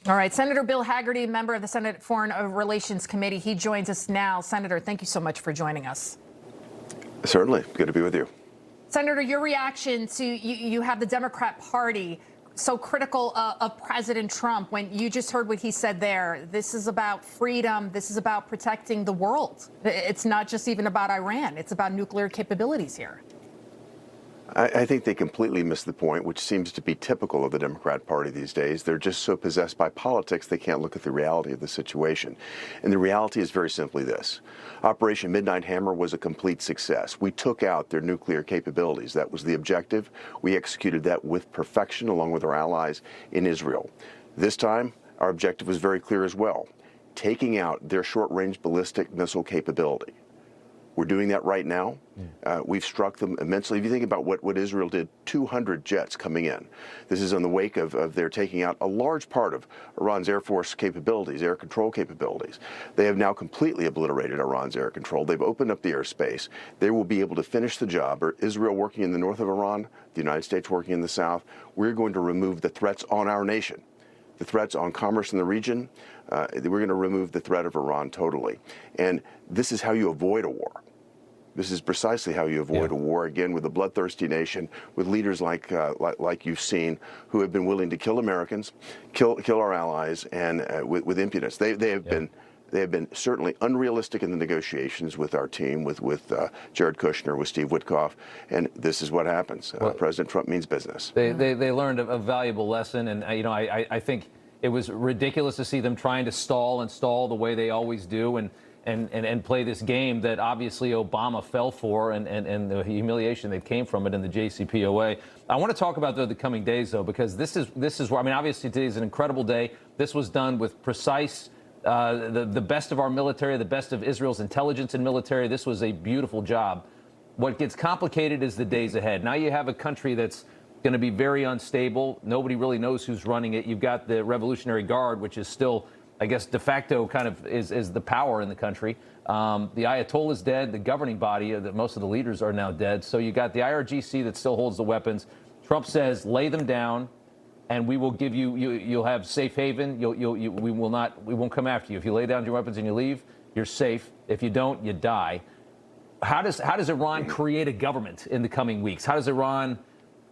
All right, Senator Bill Hagerty, member of the Senate Foreign Relations Committee. He joins us now. Senator, thank you so much for joining us. Certainly. Good to be with you. Senator, your reaction to you have the Democrat Party so critical of President Trump when you just heard what he said there. This is about freedom. This is about protecting the world. It's not just even about Iran. It's about nuclear capabilities here. I think they completely missed the point, which seems to be typical of the Democrat Party these days. They're just so possessed by politics they can't look at the reality of the situation. And the reality is very simply this. Operation Midnight Hammer was a complete success. We took out their nuclear capabilities. That was the objective. We executed that with perfection along with our allies in Israel. This time, our objective was very clear as well, taking out their short-range ballistic missile capability. We're doing that right now. We've struck them immensely. If you think about what Israel did, 200 jets coming in. This is in the wake of their taking out a large part of Iran's Air Force capabilities, air control capabilities. They have now completely obliterated Iran's air control. They've opened up the airspace. They will be able to finish the job. Israel working in the north of Iran, the United States working in the south. We're going to remove the threats on our nation, the threats on commerce in the region. We're going to remove the threat of Iran totally. And this is how you avoid a war. This is precisely how you avoid a war, again, with a bloodthirsty nation, with leaders like you've seen, who have been willing to kill Americans, kill our allies, and with impudence. They have been certainly unrealistic in the negotiations with our team, with Jared Kushner, with Steve Witkoff, and this is what happens. President Trump means business. They learned a valuable lesson, and I think it was ridiculous to see them trying to stall the way they always do, and play this game that obviously Obama fell for, and the humiliation that came from it in the JCPOA. I want to talk about the coming days, though, because this is where, obviously today is an incredible day. This was done with precise, the best of our military, the best of Israel's intelligence and military. This was a beautiful job. What gets complicated is the days ahead. Now you have a country that's going to be very unstable. Nobody really knows who's running it. You've got the Revolutionary Guard, which is still, I guess, de facto kind of is the power in the country. The Ayatollah is dead. The governing body, most of the leaders are now dead. So you got the IRGC that still holds the weapons. Trump says, lay them down, and we will give you'll have safe haven. We won't come after you. If you lay down your weapons and you leave, you're safe. If you don't, you die. How does Iran create a government in the coming weeks? How does Iran,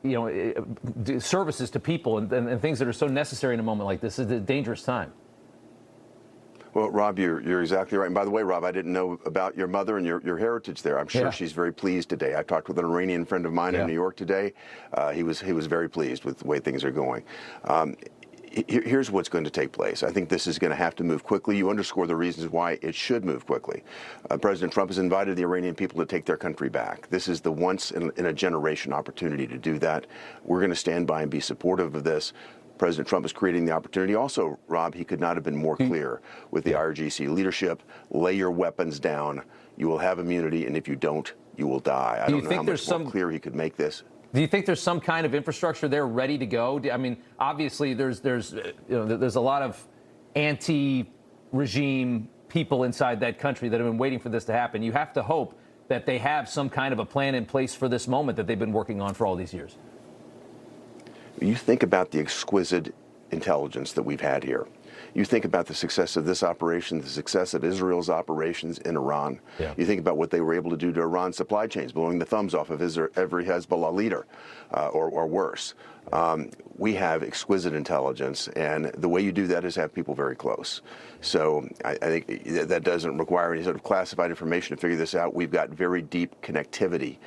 do services to people and things that are so necessary in a moment like this? It's a dangerous time. Well, Rob, you're exactly right. And by the way, Rob, I didn't know about your mother and your heritage there. I'm sure she's very pleased today. I talked with an Iranian friend of mine in New York today. He was very pleased with the way things are going. Here's what's going to take place. I think this is going to have to move quickly. You underscore the reasons why it should move quickly. President Trump has invited the Iranian people to take their country back. This is the once in a generation opportunity to do that. We're going to stand by and be supportive of this. President Trump is creating the opportunity. Also, Rob, he could not have been more clear with the IRGC leadership. Lay your weapons down. You will have immunity, and if you don't, you will die. I don't know how much more clear he could make this. Do you think there's some kind of infrastructure there ready to go? I mean, obviously, there's a lot of anti-regime people inside that country that have been waiting for this to happen. You have to hope that they have some kind of a plan in place for this moment that they've been working on for all these years. You think about the exquisite intelligence that we've had here. You think about the success of this operation, the success of Israel's operations in Iran. You think about what they were able to do to Iran's supply chains, blowing the thumbs off of every Hezbollah leader, or worse. We have exquisite intelligence, and the way you do that is have people very close. So I think that doesn't require any sort of classified information to figure this out. We've got very deep connectivity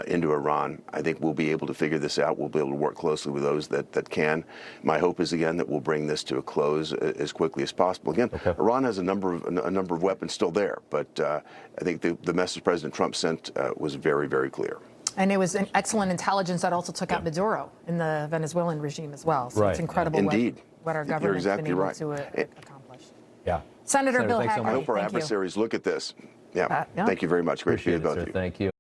into Iran. I think we'll be able to figure this out. We'll be able to work closely with those that can. My hope is, again, that we'll bring this to a close as quickly as possible. Again, Iran has a number of weapons still there, but I think the message President Trump sent was very, very clear. And it was an excellent intelligence that also took out Maduro in the Venezuelan regime as well. So it's incredible what our government's been able to accomplish. Senator Bill Hagerty, I hope our adversaries look at this. Thank you very much. Great to be with both of you. Thank you.